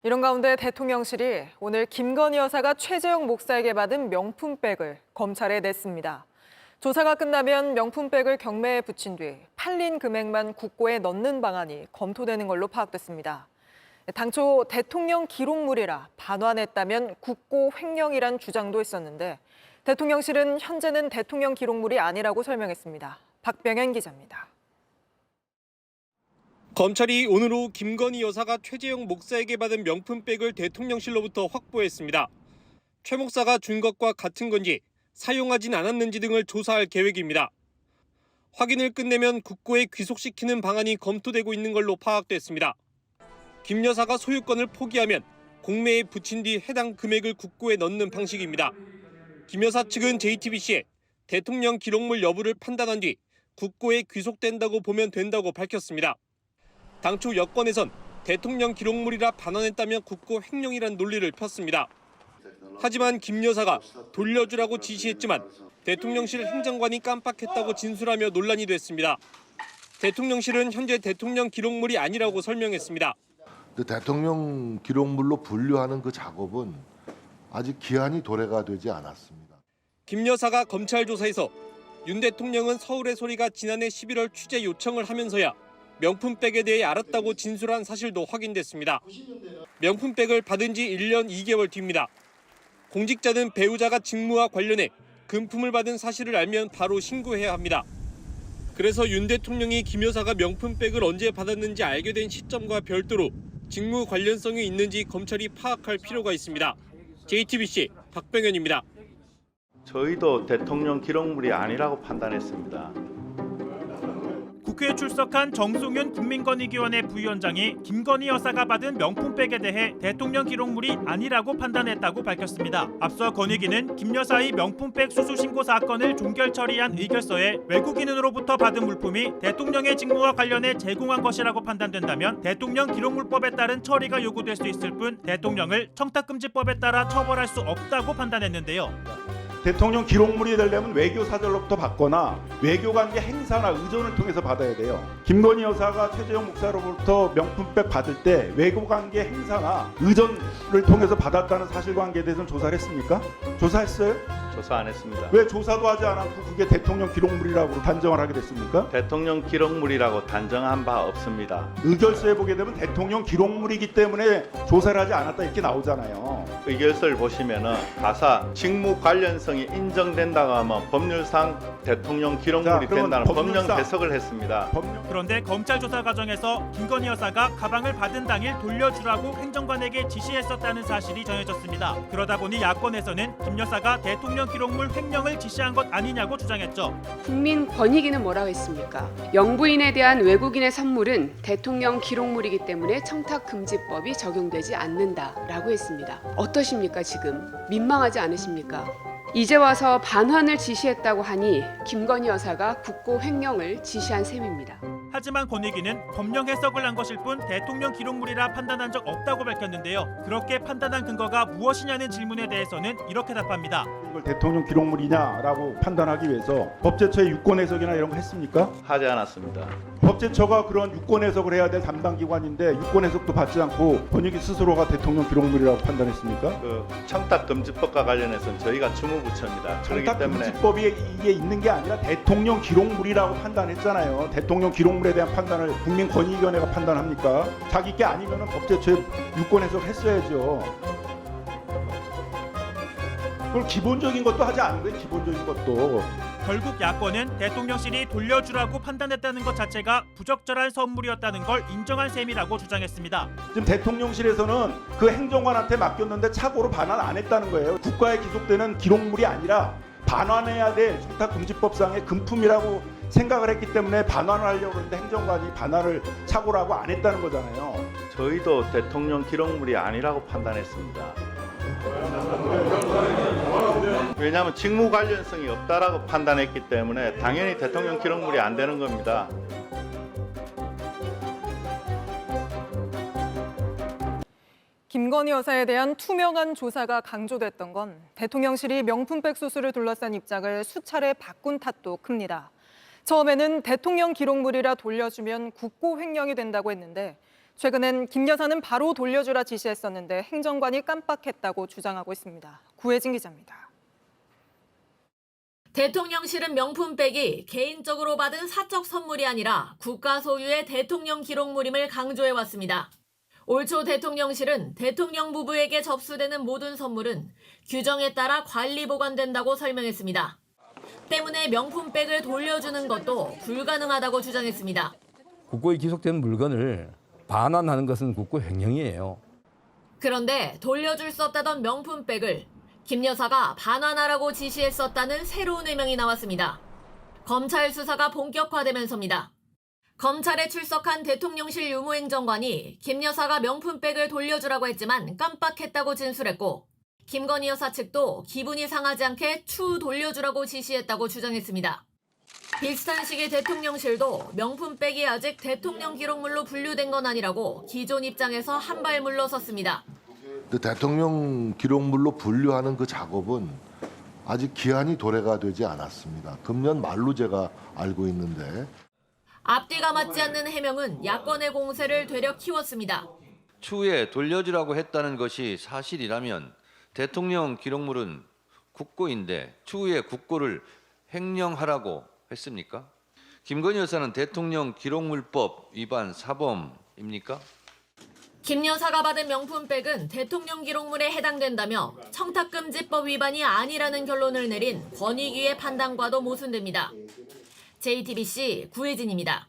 이런 가운데 대통령실이 오늘 김건희 여사가 최재형 목사에게 받은 명품백을 검찰에 냈습니다. 조사가 끝나면 명품백을 경매에 붙인 뒤 팔린 금액만 국고에 넣는 방안이 검토되는 걸로 파악됐습니다. 당초 대통령 기록물이라 반환했다면 국고 횡령이란 주장도 있었는데 대통령실은 현재는 대통령 기록물이 아니라고 설명했습니다. 박병현 기자입니다. 검찰이 오늘 오후 김건희 여사가 최재형 목사에게 받은 명품백을 대통령실로부터 확보했습니다. 최 목사가 준 것과 같은 건지 사용하진 않았는지 등을 조사할 계획입니다. 확인을 끝내면 국고에 귀속시키는 방안이 검토되고 있는 걸로 파악됐습니다. 김 여사가 소유권을 포기하면 공매에 붙인 뒤 해당 금액을 국고에 넣는 방식입니다. 김 여사 측은 JTBC에 대통령 기록물 여부를 판단한 뒤 국고에 귀속된다고 보면 된다고 밝혔습니다. 당초 여권에선 대통령 기록물이라 반환했다면 국고 횡령이란 논리를 폈습니다. 하지만 김 여사가 돌려주라고 지시했지만 대통령실 행정관이 깜빡했다고 진술하며 논란이 됐습니다. 대통령실은 현재 대통령 기록물이 아니라고 설명했습니다. 대통령 기록물로 분류하는 그 작업은 아직 기한이 도래가 되지 않았습니다. 김 여사가 검찰 조사에서 윤 대통령은 서울의 소리가 지난해 11월 취재 요청을 하면서야 명품백에 대해 알았다고 진술한 사실도 확인됐습니다. 명품백을 받은 지 1년 2개월 뒤입니다. 공직자는 배우자가 직무와 관련해 금품을 받은 사실을 알면 바로 신고해야 합니다. 그래서 윤 대통령이 김 여사가 명품백을 언제 받았는지 알게 된 시점과 별도로 직무 관련성이 있는지 검찰이 파악할 필요가 있습니다. JTBC 박병현입니다. 저희도 대통령 기록물이 아니라고 판단했습니다. 국회에 출석한 정승윤 국민권익위원회 부위원장이 김건희 여사가 받은 명품백에 대해 대통령 기록물이 아니라고 판단했다고 밝혔습니다. 앞서 권익위는 김 여사의 명품백 수수 신고 사건을 종결 처리한 의결서에 외국인으로부터 받은 물품이 대통령의 직무와 관련해 제공한 것이라고 판단된다면 대통령 기록물법에 따른 처리가 요구될 수 있을 뿐 대통령을 청탁금지법에 따라 처벌할 수 없다고 판단했는데요. 대통령 기록물이 되려면 외교사절로부터 받거나 외교관계 행사나 의존을 통해서 받아야 돼요. 김건희 여사가 최재형 목사로부터 명품백 받을 때 외교관계 행사나 의존을 통해서 받았다는 사실관계에 대해서는 조사를 했습니까? 조사했어요? 조사 안 했습니다. 왜 조사도 하지 않았고 그게 대통령 기록물이라고 단정을 하게 됐습니까? 대통령 기록물이라고 단정한 바 없습니다. 의결서에 보게 되면 대통령 기록물이기 때문에 조사를 하지 않았다 이렇게 나오잖아요. 의결서를 보시면은 가사 직무 관련성이 인정된다고 하면 법률상 대통령 기록물이 된다는 법령 해석을 했습니다. 그런데 검찰 조사 과정에서 김건희 여사가 가방을 받은 당일 돌려주라고 행정관에게 지시했었다는 사실이 전해졌습니다. 그러다 보니 야권에서는 김 여사가 대통령 기록물 횡령을 지시한 것 아니냐고 주장했죠. 국민권익위는 뭐라고 했습니까? 영부인에 대한 외국인의 선물은 대통령 기록물이기 때문에 청탁금지법이 적용되지 않는다라고 했습니다. 어떠십니까 지금? 민망하지 않으십니까? 이제 와서 반환을 지시했다고 하니 김건희 여사가 국고 횡령을 지시한 셈입니다. 하지만 권익위는 법령 해석을 한 것일 뿐 대통령 기록물이라 판단한 적 없다고 밝혔는데요. 그렇게 판단한 근거가 무엇이냐는 질문에 대해서는 이렇게 답합니다. 이걸 대통령 기록물이냐라고 판단하기 위해서 법제처의 유권 해석이나 이런 거 했습니까? 하지 않았습니다. 법제처가 그런 유권 해석을 해야 될 담당 기관인데 유권 해석도 받지 않고 권익위 스스로가 대통령 기록물이라고 판단했습니까? 그 청탁금지법과 관련해서는 저희가 주무부처입니다. 그렇기 때문에 청탁금지법이 이게 있는 게 아니라 대통령 기록물이라고 판단했잖아요. 대통령 기록물에 대한 판단을 국민권익위원회가 판단합니까? 자기 게 아니면 법제처에 유권 해석을 했어야죠. 그걸 기본적인 것도 하지 않은 거예요. 기본적인 것도. 결국 야권은 대통령실이 돌려주라고 판단했다는 것 자체가 부적절한 선물이었다는 걸 인정한 셈이라고 주장했습니다. 지금 대통령실에서는 그 행정관한테 맡겼는데 착오로 반환 안 했다는 거예요. 국가에 기속되는 기록물이 아니라 반환해야 될 청탁금지법상의 금품이라고 생각을 했기 때문에 반환을 하려고 했는데 행정관이 반환을 착오로 하고 안 했다는 거잖아요. 저희도 대통령 기록물이 아니라고 판단했습니다. 왜냐하면 직무 관련성이 없다라고 판단했기 때문에 당연히 대통령 기록물이 안 되는 겁니다. 김건희 여사에 대한 투명한 조사가 강조됐던 건 대통령실이 명품백 수수를 둘러싼 입장을 수차례 바꾼 탓도 큽니다. 처음에는 대통령 기록물이라 돌려주면 국고 횡령이 된다고 했는데 최근엔 김 여사는 바로 돌려주라 지시했었는데 행정관이 깜빡했다고 주장하고 있습니다. 구혜진 기자입니다. 대통령실은 명품백이 개인적으로 받은 사적 선물이 아니라 국가 소유의 대통령 기록물임을 강조해왔습니다. 올 초 대통령실은 대통령 부부에게 접수되는 모든 선물은 규정에 따라 관리 보관된다고 설명했습니다. 때문에 명품백을 돌려주는 것도 불가능하다고 주장했습니다. 국고에 기록된 물건을 반환하는 것은 국고 횡령이에요. 그런데 돌려줄 수 없다던 명품백을 김 여사가 반환하라고 지시했었다는 새로운 해명이 나왔습니다. 검찰 수사가 본격화되면서입니다. 검찰에 출석한 대통령실 유무행정관이 김 여사가 명품백을 돌려주라고 했지만 깜빡했다고 진술했고, 김건희 여사 측도 기분이 상하지 않게 추후 돌려주라고 지시했다고 주장했습니다. 비슷한 시기 대통령실도 명품백이 아직 대통령 기록물로 분류된 건 아니라고 기존 입장에서 한 발 물러섰습니다. 대통령 기록물로 분류하는 그 작업은 아직 기한이 도래가 되지 않았습니다. 금년 말로 제가 알고 있는데. 앞뒤가 맞지 않는 해명은 야권의 공세를 되려 키웠습니다. 추후에 돌려주라고 했다는 것이 사실이라면 대통령 기록물은 국고인데 추후에 국고를 횡령하라고 했습니까? 김건희 여사는 대통령 기록물법 위반 사범입니까? 김 여사가 받은 명품백은 대통령 기록물에 해당된다며 청탁금지법 위반이 아니라는 결론을 내린 권익위의 판단과도 모순됩니다. JTBC 구혜진입니다.